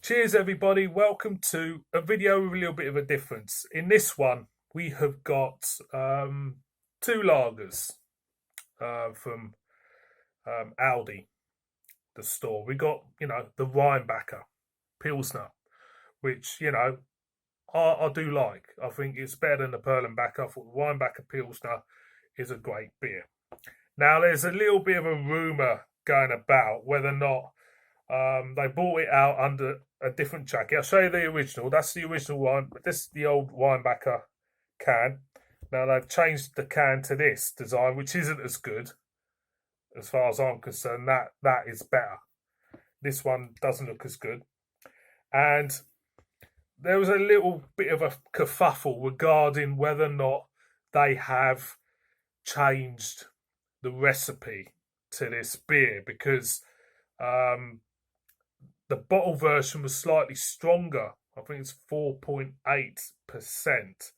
Cheers everybody, welcome to a video with a little bit of a difference. In this one we have got two lagers from Aldi, the store. We got, the Rheinbacher Pilsner, which, I do like. I think it's better than the Perlenbacher. I thought the Rheinbacher Pilsner is a great beer. Now there's a little bit of a rumour going about whether or not they bought it out under a different jacket. I'll show you the original. That's the original one, but this is the old Rheinbacher can. Now they've changed the can to this design, which isn't as good as far as I'm concerned. That is better. This one doesn't look as good. And there was a little bit of a kerfuffle regarding whether or not they have changed the recipe to this beer, because the bottle version was slightly stronger. I think it's 4.8%.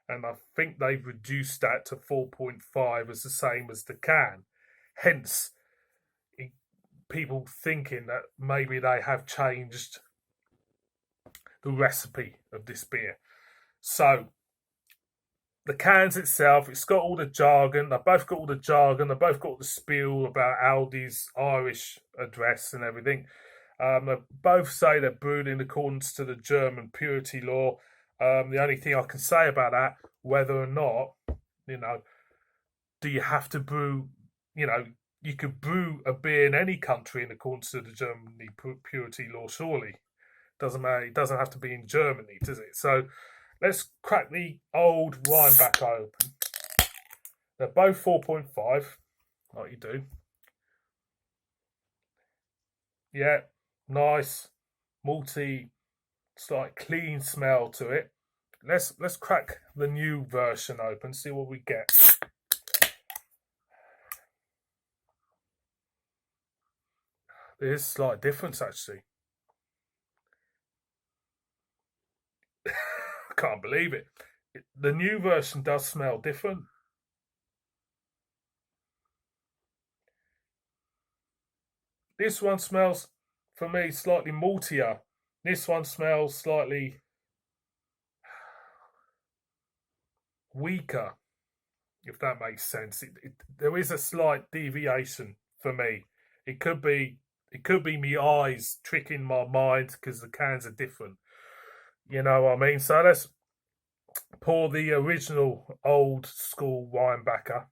And I think they've reduced that to 4.5 as the same as the can. Hence, people thinking that maybe they have changed the recipe of this beer. So, the cans itself, it's got all the jargon. They've both got all the jargon. They've both got the spiel about Aldi's Irish address and everything. They both say they're brewed in accordance to the German purity law. The only thing I can say about that, whether or not, do you have to brew, you could brew a beer in any country in accordance to the German purity law, surely. Doesn't matter, it doesn't have to be in Germany, does it? So let's crack the old Rheinbacher open. They're both 4.5, like you do. Yeah, nice, malty, slight clean smell to it. Let's crack the new version open, see what we get. There's a slight difference actually. I can't believe it. The new version does smell different. This one smells, for me, slightly maltier. This one smells slightly weaker, if that makes sense. There is a slight deviation for me. It could be my eyes tricking my mind because the cans are different. You know what I mean? So let's pour the original old school Rheinbacher.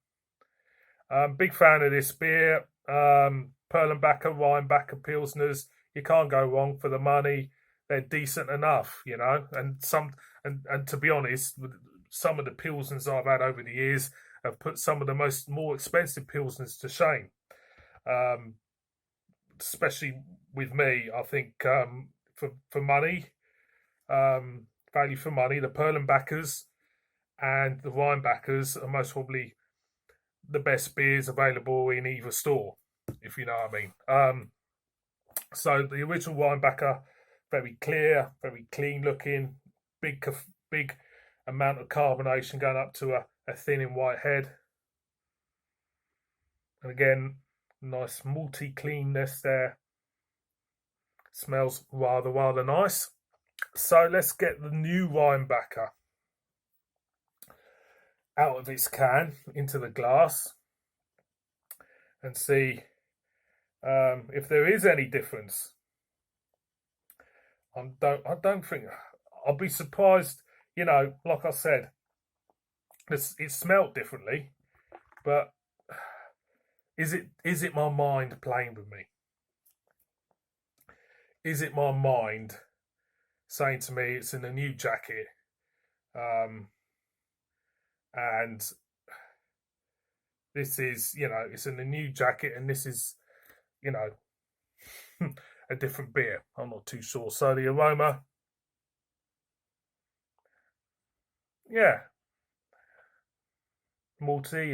Big fan of this beer. Perlenbacher, Rheinbacher Pilsners. You can't go wrong for the money. They're decent enough, and to be honest, some of the Pilsners I've had over the years have put some of the more expensive Pilsners to shame. Especially with me, I think for money, value for money, the Perlenbachers and the Rheinbachers are most probably the best beers available in either store, if you know what I mean. So the original Rheinbacher, very clear, very clean looking, big amount of carbonation going up to a thin and white head. And again, nice malty cleanness there. Smells rather nice. So let's get the new Rheinbacher out of its can into the glass and see if there is any difference. I don't think. I'll be surprised. Like I said, it smelled differently, but is it my mind playing with me? Is it my mind saying to me it's in a new jacket, and this is, it's in a new jacket, and this is, a different beer? I'm not too sure. So the aroma, yeah, malty,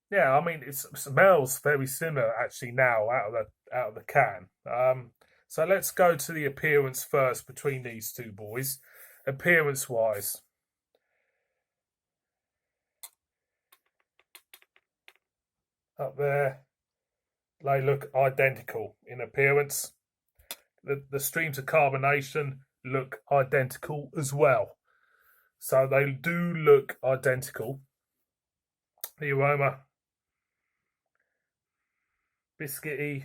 yeah. I mean, it smells very similar actually now out of the can. So let's go to the appearance first between these two boys. Appearance wise, up there, they look identical in appearance. the streams of carbonation look identical as well. So they do look identical. The aroma, biscuity.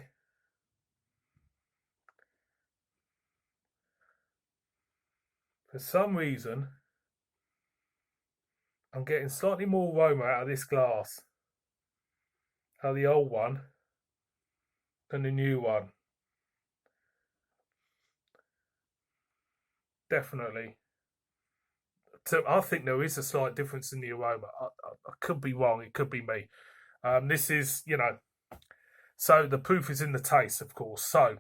For some reason, I'm getting slightly more aroma out of this glass, out of the old one, than the new one. Definitely. So I think there is a slight difference in the aroma. I could be wrong. It could be me. This is, so the proof is in the taste, of course. So,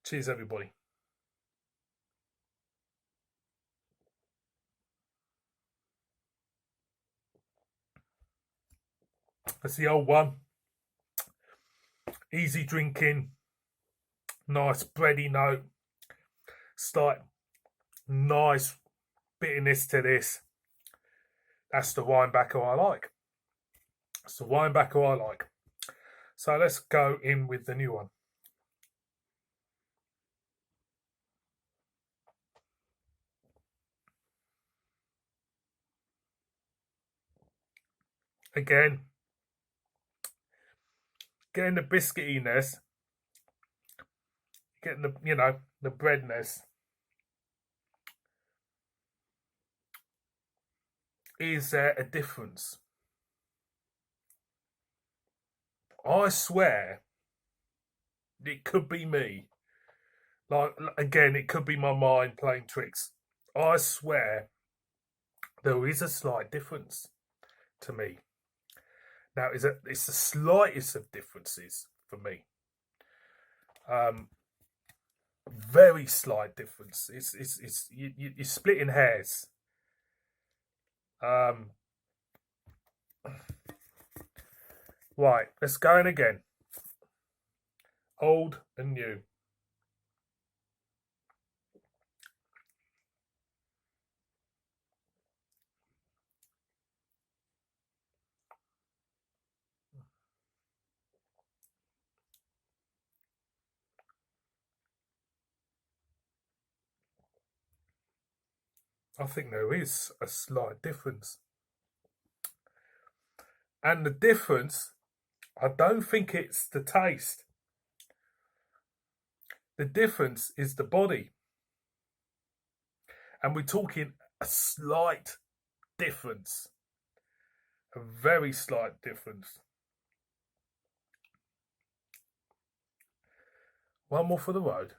cheers, everybody. That's the old one. Easy drinking. Nice bready note. Slight nice bitterness to this. That's the Rheinbacher I like. That's the Rheinbacher I like. So let's go in with the new one. Again, getting the biscuitiness, getting the breadness. Is there a difference? I swear it could be me. Like, again, it could be my mind playing tricks. I swear there is a slight difference to me. Now, it's the slightest of differences for me. Very slight difference. You're splitting hairs. Right, let's go in again. Old and new. I think there is a slight difference. And the difference, I don't think it's the taste. The difference is the body. And we're talking a slight difference. A very slight difference. One more for the road.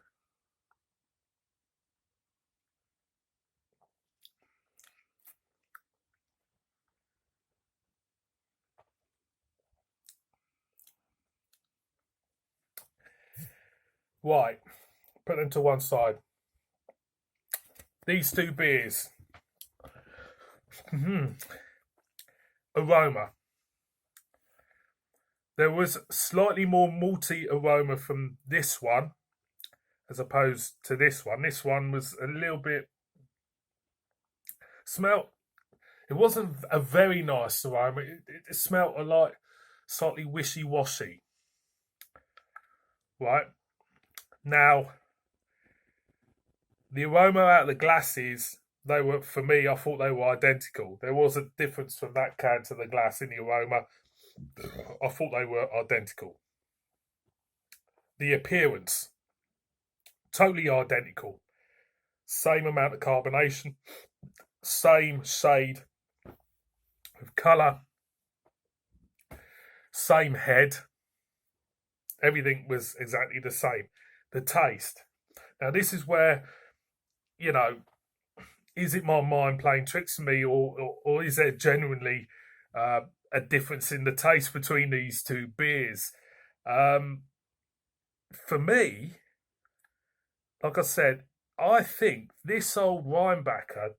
Right, put them to one side. These two beers. Aroma. There was slightly more malty aroma from this one as opposed to this one. This one was a little bit it wasn't a very nice aroma. It smelled like slightly wishy-washy. Right. Now, the aroma out of the glasses, they were, for me, I thought they were identical. There was a difference from that can to the glass in the aroma. I thought they were identical. The appearance, totally identical. Same amount of carbonation, same shade of colour, same head. Everything was exactly the same. The taste. Now, this is where, is it my mind playing tricks on me, or is there genuinely a difference in the taste between these two beers? For me, like I said, I think this old Rheinbacher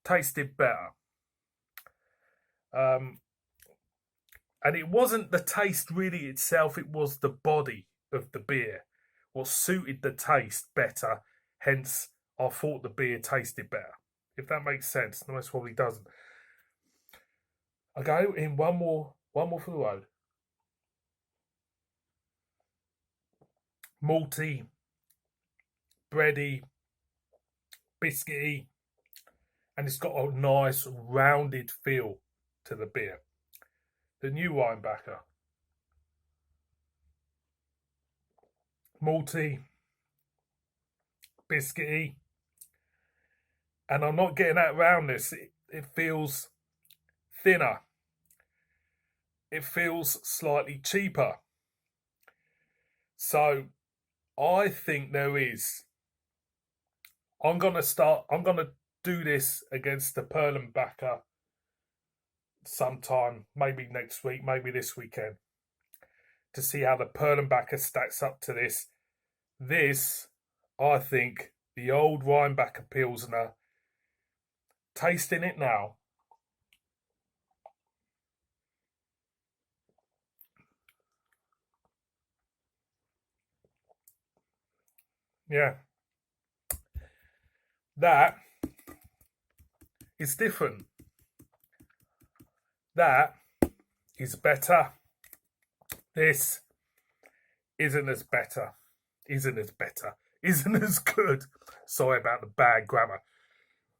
tasted better. And it wasn't the taste really itself, it was the body of the beer what suited the taste better. Hence, I thought the beer tasted better. If that makes sense. No, it probably doesn't. I go in one more for the road. malty, bready, biscuity, and it's got a nice rounded feel to the beer. The new Rheinbacher, malty, biscuity, and I'm not getting that roundness. It feels thinner. It feels slightly cheaper. So I think there is. I'm gonna do this against the Perlenbacher sometime, maybe next week, maybe this weekend, to see how the Perlenbacher stacks up to this. This, I think, the old Rheinbacher Pilsner, tasting it now, yeah, that is different. That is better. This isn't as better. Isn't as good. Sorry about the bad grammar.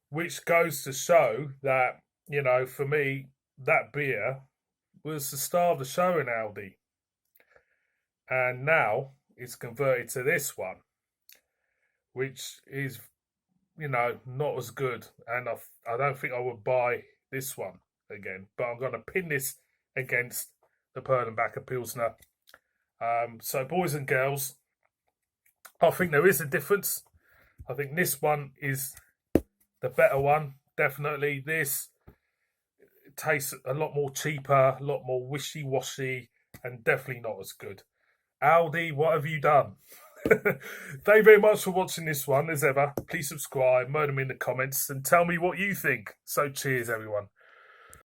Which goes to show that, you know, for me, that beer was the star of the show in Aldi. And now it's converted to this one, which is, you know, not as good. And I don't think I would buy this one again. But I'm going to pin this against the Perlenbacher Pilsner. So, boys and girls, I think there is a difference. I think this one is the better one. Definitely. This tastes a lot more cheaper, a lot more wishy-washy, and definitely not as good. Aldi, what have you done? Thank you very much for watching this one. As ever, please subscribe, murder me in the comments, and tell me what you think. So cheers, everyone.